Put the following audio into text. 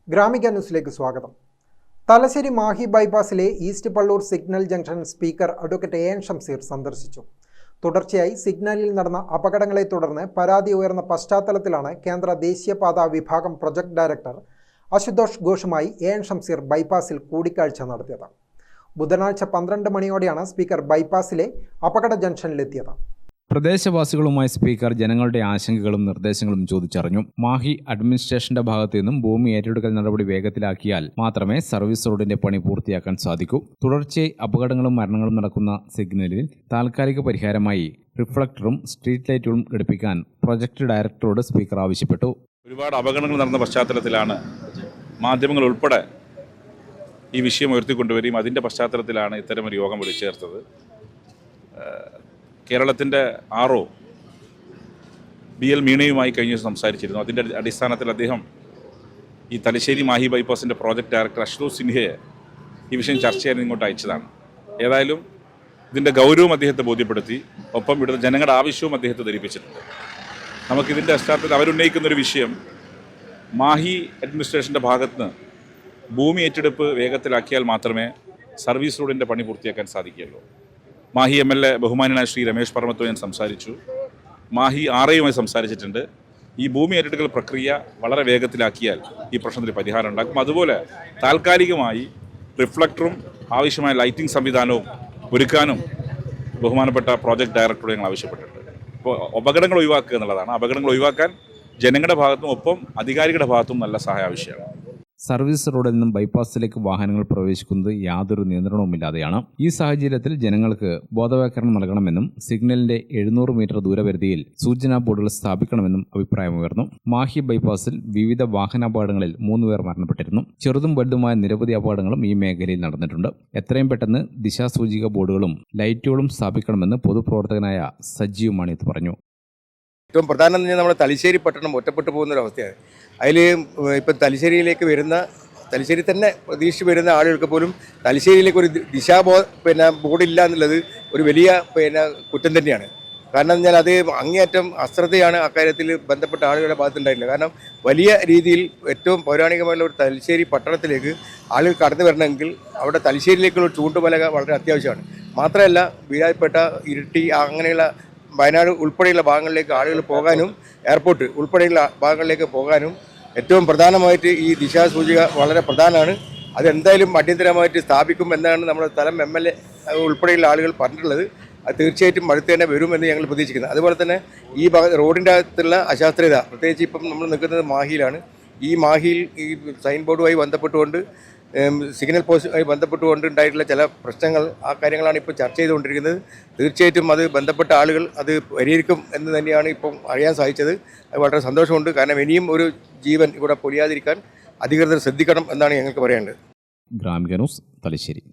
ഗ്രാമിക ന്യൂസിലേക്ക് സ്വാഗതം. തലശ്ശേരി മാഹി ബൈപ്പാസിലെ east Palloor signal junction speaker advocate A N Shamseer സന്ദർശിച്ചു. തുടർച്ചയായി സിഗ്നലിൽ നടന്ന അപകടങ്ങളെ തുടർന്ന് പരാതി ഉയർന്ന പശ്ചാത്തലത്തിലാണ് കേന്ദ്ര ദേശീയപാതാ വിഭാഗം പ്രൊജക്ട് ഡയറക്ടർ അശുതോഷ് ഘോഷുമായി എ എൻ ഷംസീർ ബൈപ്പാസിൽ കൂടിക്കാഴ്ച നടത്തിയത്. ബുധനാഴ്ച 12 മണിയോടെയാണ് സ്പീക്കർ ബൈപ്പാസിലെ അപകട ജംഗ്ഷനിലെത്തിയത്. പ്രദേശവാസികളുമായി സ്പീക്കർ ജനങ്ങളുടെ ആശങ്കകളും നിർദ്ദേശങ്ങളും ചോദിച്ചറിഞ്ഞു. മാഹി അഡ്മിനിസ്ട്രേഷന്റെ ഭാഗത്തു നിന്നും ഭൂമി ഏറ്റെടുക്കൽ നടപടി വേഗത്തിലാക്കിയാൽ മാത്രമേ സർവീസ് റോഡിന്റെ പണി പൂർത്തിയാക്കാൻ സാധിക്കൂ. തുടർച്ചയായി അപകടങ്ങളും മരണങ്ങളും നടക്കുന്ന സിഗ്നലിൽ താൽക്കാലിക പരിഹാരമായി റിഫ്ലക്ടറും സ്ട്രീറ്റ് ലൈറ്റുകളും ഘടിപ്പിക്കാൻ പ്രൊജക്ട് ഡയറക്ടറോട് സ്പീക്കർ ആവശ്യപ്പെട്ടു. ഒരുപാട് അപകടങ്ങൾ നടന്ന പശ്ചാത്തലത്തിലാണ് മാധ്യമങ്ങൾ ഉൾപ്പെടെ ഈ വിഷയം ഉയർത്തിക്കൊണ്ടുവരികയും അതിൻ്റെ പശ്ചാത്തലത്തിലാണ് ഇത്തരമൊരു യോഗം വിളിച്ചു ചേർത്തത്. കേരളത്തിൻ്റെ RO BL മീണയുമായി കഴിഞ്ഞ ദിവസം സംസാരിച്ചിരുന്നു. അതിൻ്റെ അടിസ്ഥാനത്തിൽ അദ്ദേഹം ഈ തലശ്ശേരി മാഹി ബൈപ്പാസിൻ്റെ പ്രോജക്റ്റ് ഡയറക്ടർ അശുതോഷ് സിൻഹയെ ഈ വിഷയം ചർച്ച ചെയ്യാൻ ഇങ്ങോട്ട് അയച്ചതാണ്. ഏതായാലും ഇതിൻ്റെ ഗൗരവം അദ്ദേഹത്തെ ബോധ്യപ്പെടുത്തി, ഒപ്പം ഇവിടുത്തെ ജനങ്ങളുടെ ആവശ്യവും അദ്ദേഹത്തെ ധരിപ്പിച്ചിട്ടുണ്ട്. നമുക്കിതിൻ്റെ പശ്ചാത്തലത്തിൽ അവരുന്നയിക്കുന്നൊരു വിഷയം, മാഹി അഡ്മിനിസ്ട്രേഷൻ്റെ ഭാഗത്തുനിന്ന് ഭൂമി ഏറ്റെടുപ്പ് വേഗത്തിലാക്കിയാൽ മാത്രമേ സർവീസ് റോഡിൻ്റെ പണി പൂർത്തിയാക്കാൻ സാധിക്കുകയുള്ളൂ. മാഹി MLA ബഹുമാനായ ശ്രീ രമേശ് പറമത്തോ ഞാൻ സംസാരിച്ചു. മാഹി RIയുമായി സംസാരിച്ചിട്ടുണ്ട്. ഈ ഭൂമി ഏറ്റെടുക്കൽ പ്രക്രിയ വളരെ വേഗത്തിലാക്കിയാൽ ഈ പ്രശ്നത്തിന് പരിഹാരം ഉണ്ടാക്കും. അതുപോലെ താൽക്കാലികമായി റിഫ്ലക്ടറും ആവശ്യമായ ലൈറ്റിംഗ് സംവിധാനവും ഒരുക്കാനും ബഹുമാനപ്പെട്ട പ്രോജക്റ്റ് ഡയറക്ടറോട് ഞങ്ങൾ ആവശ്യപ്പെട്ടിട്ടുണ്ട്. അപ്പോൾ അപകടങ്ങൾ ഒഴിവാക്കുക എന്നുള്ളതാണ്. അപകടങ്ങൾ ഒഴിവാക്കാൻ ജനങ്ങളുടെ ഭാഗത്തും ഒപ്പം അധികാരികളുടെ ഭാഗത്തും നല്ല സഹായം ആവശ്യമാണ്. സർവീസ് റോഡിൽ നിന്നും ബൈപ്പാസിലേക്ക് വാഹനങ്ങൾ പ്രവേശിക്കുന്നത് യാതൊരു നിയന്ത്രണവുമില്ലാതെയാണ്. ഈ സാഹചര്യത്തിൽ ജനങ്ങൾക്ക് ബോധവൽക്കരണം നൽകണമെന്നും സിഗ്നലിന്റെ 700 മീറ്റർ ദൂരപരിധിയിൽ സൂചനാ ബോർഡുകൾ സ്ഥാപിക്കണമെന്നും അഭിപ്രായമുയർന്നു. മാഹി ബൈപ്പാസിൽ വിവിധ വാഹനാപകടങ്ങളിൽ 3 പേർ മരണപ്പെട്ടിരുന്നു. ചെറുതും വലുതുമായ നിരവധി അപകടങ്ങളും ഈ മേഖലയിൽ നടന്നിട്ടുണ്ട്. എത്രയും പെട്ടെന്ന് ദിശാസൂചിക ബോർഡുകളും ലൈറ്റുകളും സ്ഥാപിക്കണമെന്ന് പൊതുപ്രവർത്തകനായ സജീവ് മാണിയത്ത് പറഞ്ഞു. ഏറ്റവും പ്രധാനം എന്ന് പറഞ്ഞാൽ നമ്മുടെ തലശ്ശേരി പട്ടണം ഒറ്റപ്പെട്ടു പോകുന്നൊരവസ്ഥയാണ്. അതിൽ ഇപ്പം തലശ്ശേരിയിലേക്ക് വരുന്ന, തലശ്ശേരി തന്നെ പ്രതീക്ഷിച്ച് വരുന്ന ആളുകൾക്ക് പോലും തലശ്ശേരിയിലേക്ക് ഒരു ബോർഡില്ല എന്നുള്ളത് ഒരു വലിയ കുറ്റം തന്നെയാണ്. കാരണം എന്ന് പറഞ്ഞാൽ അത് അങ്ങേയറ്റം അശ്രദ്ധയാണ് അക്കാര്യത്തിൽ ബന്ധപ്പെട്ട ആളുകളുടെ ഭാഗത്തുണ്ടായില്ല. കാരണം വലിയ രീതിയിൽ ഏറ്റവും പൗരാണികമായുള്ള ഒരു തലശ്ശേരി പട്ടണത്തിലേക്ക് ആളുകൾ കടന്നു വരണമെങ്കിൽ അവിടെ തലശ്ശേരിയിലേക്കുള്ള ചൂണ്ടുമല വളരെ അത്യാവശ്യമാണ്. മാത്രമല്ല വീരാജ്പേട്ട, ഇരിട്ടി അങ്ങനെയുള്ള വയനാട് ഉൾപ്പെടെയുള്ള ഭാഗങ്ങളിലേക്ക് ആളുകൾ പോകാനും എയർപോർട്ട് ഉൾപ്പെടെയുള്ള ഭാഗങ്ങളിലേക്ക് പോകാനും ഏറ്റവും പ്രധാനമായിട്ട് ഈ ദിശാസൂചിക വളരെ പ്രധാനമാണ്. അതെന്തായാലും അടിയന്തരമായിട്ട് സ്ഥാപിക്കും എന്നാണ് നമ്മുടെ സ്ഥലം MLA ഉൾപ്പെടെയുള്ള ആളുകൾ പറഞ്ഞിട്ടുള്ളത്. അത് തീർച്ചയായിട്ടും അടുത്ത് തന്നെ വരുമെന്ന് ഞങ്ങൾ പ്രതീക്ഷിക്കുന്നത്. അതുപോലെ തന്നെ ഈ റോഡിൻ്റെ അകത്തുള്ള അശാസ്ത്രീയത, പ്രത്യേകിച്ച് ഇപ്പം നമ്മൾ നിൽക്കുന്നത് മാഹിയിലാണ്. ഈ മാഹിയിൽ ഈ സൈൻ ബോർഡുമായി ബന്ധപ്പെട്ടുകൊണ്ട് സിഗ്നൽ പോസ്റ്റുമായി ബന്ധപ്പെട്ടുകൊണ്ട് ഉണ്ടായിട്ടുള്ള ചില പ്രശ്നങ്ങൾ, ആ കാര്യങ്ങളാണ് ഇപ്പോൾ ചർച്ച ചെയ്തുകൊണ്ടിരിക്കുന്നത്. തീർച്ചയായിട്ടും അത് ബന്ധപ്പെട്ട ആളുകൾ അത് പരിഹരിക്കും എന്ന് തന്നെയാണ് ഇപ്പം അറിയാൻ സാധിച്ചത്. അത് വളരെ സന്തോഷമുണ്ട്. കാരണം ഇനിയും ഒരു ജീവൻ ഇവിടെ പൊലിയാതിരിക്കാൻ അധികൃതർ ശ്രദ്ധിക്കണം എന്നാണ് ഞങ്ങൾക്ക് പറയേണ്ടത്. ഗ്രാമിക ന്യൂസ്, തലശ്ശേരി.